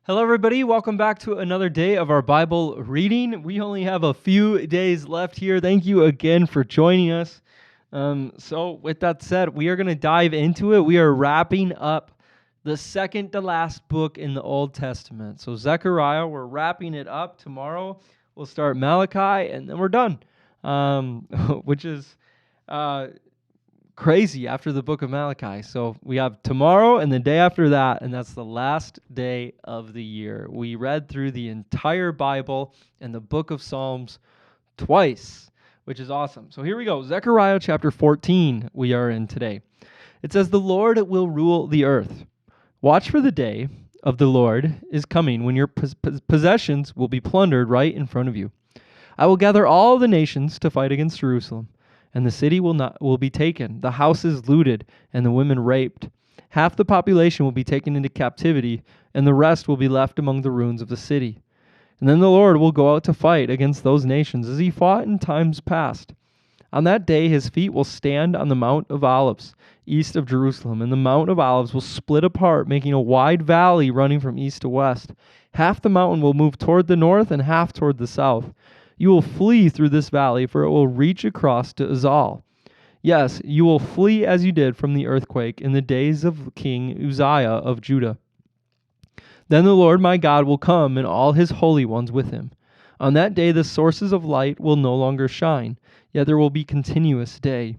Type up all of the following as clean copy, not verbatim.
Hello, everybody. Welcome back to another day of our Bible reading. We only have a few days left here. Thank you again for joining us. With that said, we are going to dive into it. We are wrapping up the second to last book in the Old Testament. So Zechariah, we're wrapping it up. Tomorrow we'll start Malachi, and then we're done, which is crazy after the book of Malachi. So we have tomorrow and the day after that, and that's the last day of the year. We read through the entire Bible and the book of Psalms twice, which is awesome. So here we go. Zechariah chapter 14 we are in today. It says, "The Lord will rule the earth. Watch for the day of the Lord is coming when your possessions will be plundered right in front of you. I will gather all the nations to fight against Jerusalem. And the city will be taken, the houses looted, and the women raped. Half the population will be taken into captivity, and the rest will be left among the ruins of the city. And then the Lord will go out to fight against those nations as he fought in times past. On that day his feet will stand on the Mount of Olives, east of Jerusalem, and the Mount of Olives will split apart, making a wide valley running from east to west. Half the mountain will move toward the north and half toward the south. You will flee through this valley, for it will reach across to Azal. Yes, you will flee as you did from the earthquake in the days of King Uzziah of Judah. Then the Lord my God will come and all his holy ones with him. On that day the sources of light will no longer shine, yet there will be continuous day.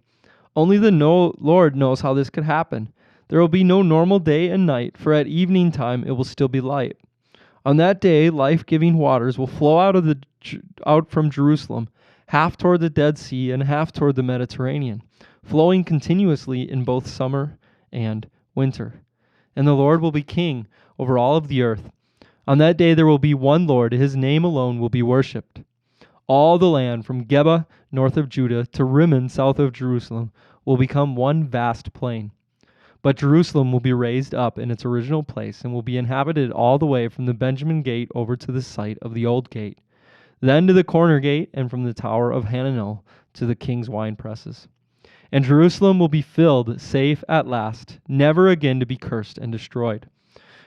Only the Lord knows how this could happen. There will be no normal day and night, for at evening time it will still be light. On that day, life-giving waters will flow out from Jerusalem, half toward the Dead Sea and half toward the Mediterranean, flowing continuously in both summer and winter. And the Lord will be king over all of the earth. On that day there will be one Lord, his name alone will be worshipped. All the land from Geba, north of Judah, to Rimmon, south of Jerusalem, will become one vast plain. But Jerusalem will be raised up in its original place and will be inhabited all the way from the Benjamin gate over to the site of the old gate, then to the corner gate, and from the tower of Hananel to the king's wine presses. And Jerusalem will be filled, safe at last, never again to be cursed and destroyed.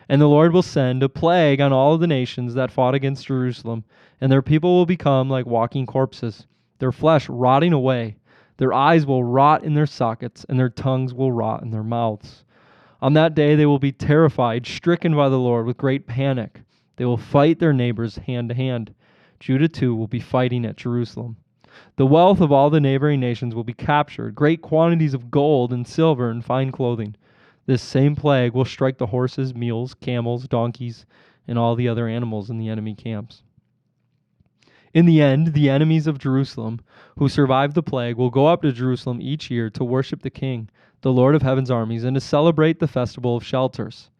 And the Lord will send a plague on all of the nations that fought against Jerusalem, and their people will become like walking corpses, their flesh rotting away. Their eyes will rot in their sockets, and their tongues will rot in their mouths. On that day they will be terrified, stricken by the Lord with great panic. They will fight their neighbors hand to hand. Judah too will be fighting at Jerusalem. The wealth of all the neighboring nations will be captured, great quantities of gold and silver and fine clothing. This same plague will strike the horses, mules, camels, donkeys, and all the other animals in the enemy camps. In the end, the enemies of Jerusalem, who survived the plague, will go up to Jerusalem each year to worship the King, the Lord of heaven's armies, and to celebrate the festival of shelters.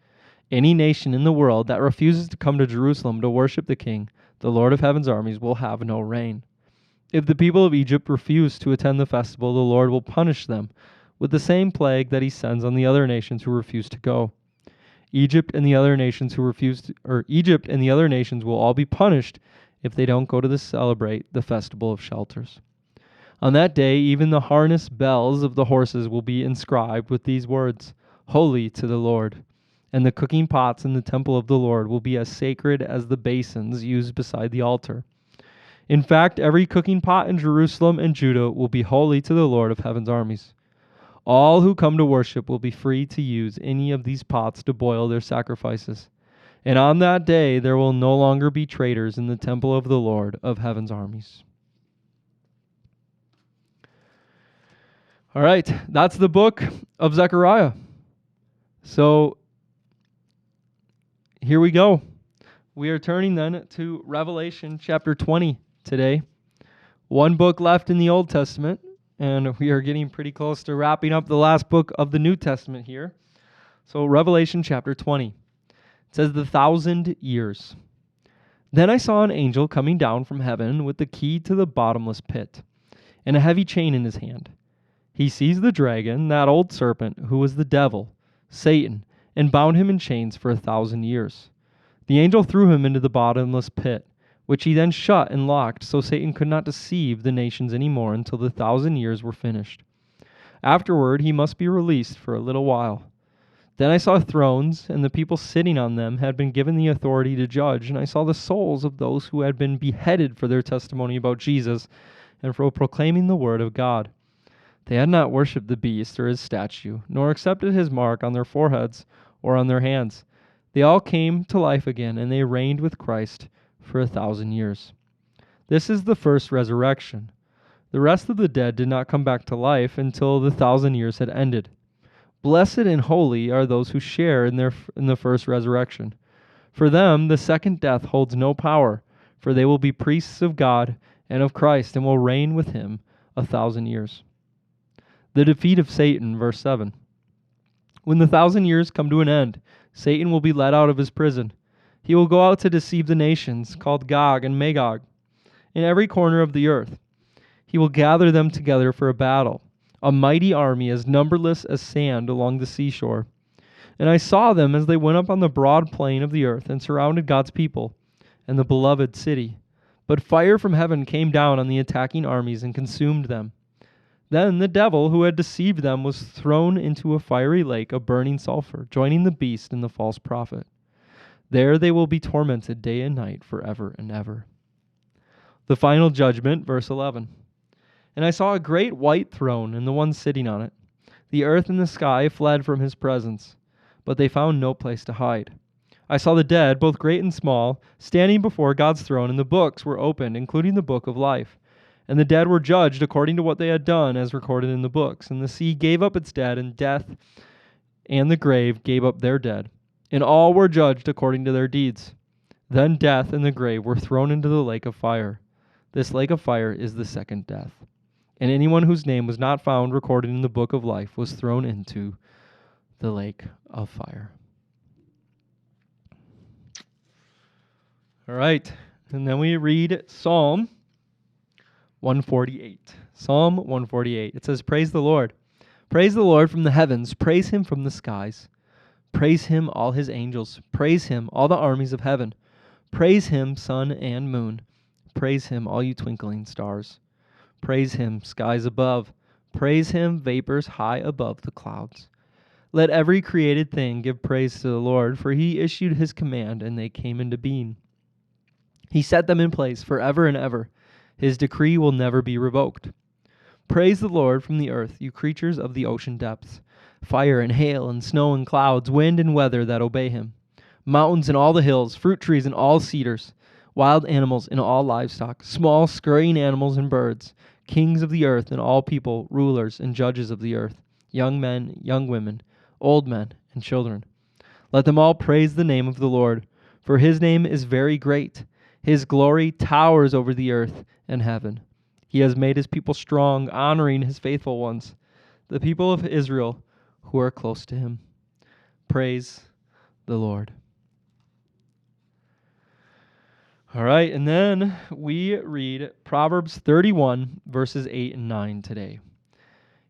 Any nation in the world that refuses to come to Jerusalem to worship the King, the Lord of heaven's armies, will have no rain. If the people of Egypt refuse to attend the festival, the Lord will punish them with the same plague that he sends on the other nations who refuse to go. Egypt and the other nations will all be punished if they don't go to celebrate the festival of shelters. On that day, even the harness bells of the horses will be inscribed with these words, "Holy to the Lord." And the cooking pots in the temple of the Lord will be as sacred as the basins used beside the altar. In fact, every cooking pot in Jerusalem and Judah will be holy to the Lord of heaven's armies. All who come to worship will be free to use any of these pots to boil their sacrifices. And on that day there will no longer be traitors in the temple of the Lord of heaven's armies. All right, that's the book of Zechariah. So here we go. We are turning then to Revelation chapter 20 today. One book left in the Old Testament, and we are getting pretty close to wrapping up the last book of the New Testament here. So Revelation chapter 20. It says, 1,000 years. Then I saw an angel coming down from heaven with the key to the bottomless pit and a heavy chain in his hand. He seized the dragon, that old serpent, who was the devil, Satan, and bound him in chains for 1,000 years. The angel threw him into the bottomless pit, which he then shut and locked, so Satan could not deceive the nations any more until the 1,000 years were finished. Afterward he must be released for a little while. Then I saw thrones, and the people sitting on them had been given the authority to judge, and I saw the souls of those who had been beheaded for their testimony about Jesus and for proclaiming the word of God. They had not worshipped the beast or his statue, nor accepted his mark on their foreheads or on their hands. They all came to life again, and they reigned with Christ for 1,000 years. This is the first resurrection. The rest of the dead did not come back to life until the 1,000 years had ended. Blessed and holy are those who share in the first resurrection. For them, the second death holds no power, for they will be priests of God and of Christ and will reign with him 1,000 years. The defeat of Satan, verse 7. When the 1,000 years come to an end, Satan will be let out of his prison. He will go out to deceive the nations, called Gog and Magog, in every corner of the earth. He will gather them together for a battle, a mighty army as numberless as sand along the seashore. And I saw them as they went up on the broad plain of the earth and surrounded God's people and the beloved city. But fire from heaven came down on the attacking armies and consumed them. Then the devil who had deceived them was thrown into a fiery lake of burning sulfur, joining the beast and the false prophet. There they will be tormented day and night forever and ever. The final judgment, verse 11. And I saw a great white throne and the one sitting on it. The earth and the sky fled from his presence, but they found no place to hide. I saw the dead, both great and small, standing before God's throne, and the books were opened, including the book of life. And the dead were judged according to what they had done, as recorded in the books. And the sea gave up its dead, and death and the grave gave up their dead. And all were judged according to their deeds. Then death and the grave were thrown into the lake of fire. This lake of fire is the second death. And anyone whose name was not found recorded in the book of life was thrown into the lake of fire. All right, and then we read Psalm 148. Psalm 148. It says, Praise the Lord. Praise the Lord from the heavens. Praise him from the skies. Praise him, all his angels. Praise him, all the armies of heaven. Praise him, sun and moon. Praise him, all you twinkling stars. Praise him, skies above. Praise him, vapors high above the clouds. Let every created thing give praise to the Lord, for he issued his command, and they came into being. He set them in place forever and ever. His decree will never be revoked. Praise the Lord from the earth, you creatures of the ocean depths, fire and hail and snow and clouds, wind and weather that obey him, mountains and all the hills, fruit trees and all cedars, wild animals and all livestock, small scurrying animals and birds, kings of the earth and all people, rulers and judges of the earth, young men, young women, old men and children. Let them all praise the name of the Lord, for his name is very great. His glory towers over the earth and heaven. He has made his people strong, honoring his faithful ones, the people of Israel who are close to him. Praise the Lord. All right, and then we read Proverbs 31, verses 8 and 9 today.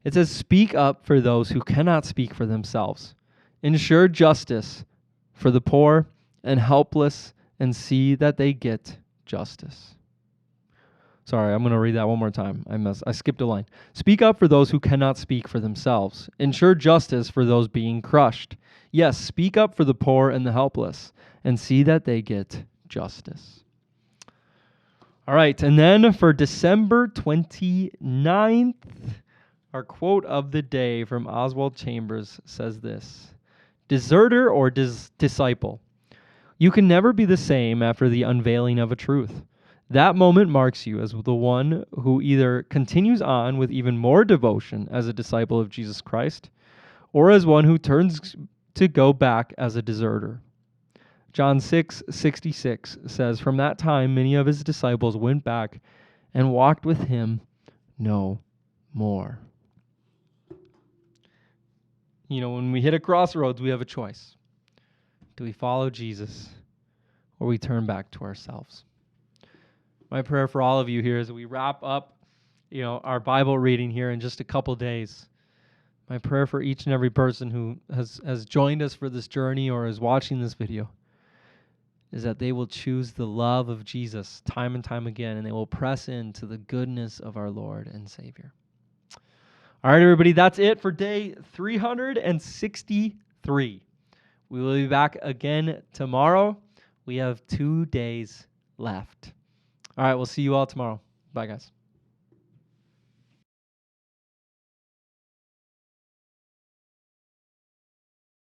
It says, Speak up for those who cannot speak for themselves. Ensure justice for the poor and helpless, and see that they get justice. Sorry, I'm going to read that one more time. I skipped a line. Speak up for those who cannot speak for themselves. Ensure justice for those being crushed. Yes, speak up for the poor and the helpless, and see that they get justice. All right, and then for December 29th, our quote of the day from Oswald Chambers says this: Deserter or disciple? You can never be the same after the unveiling of a truth. That moment marks you as the one who either continues on with even more devotion as a disciple of Jesus Christ, or as one who turns to go back as a deserter. John 6:66 says, From that time many of his disciples went back and walked with him no more. You know, when we hit a crossroads, we have a choice. Do we follow Jesus, or we turn back to ourselves? My prayer for all of you here as we wrap up, our Bible reading here in just a couple days. My prayer for each and every person who has joined us for this journey or is watching this video is that they will choose the love of Jesus time and time again, and they will press into the goodness of our Lord and Savior. All right, everybody, that's it for day 363 3. We will be back again tomorrow. We have 2 days left. All right, we'll see you all tomorrow. Bye, guys.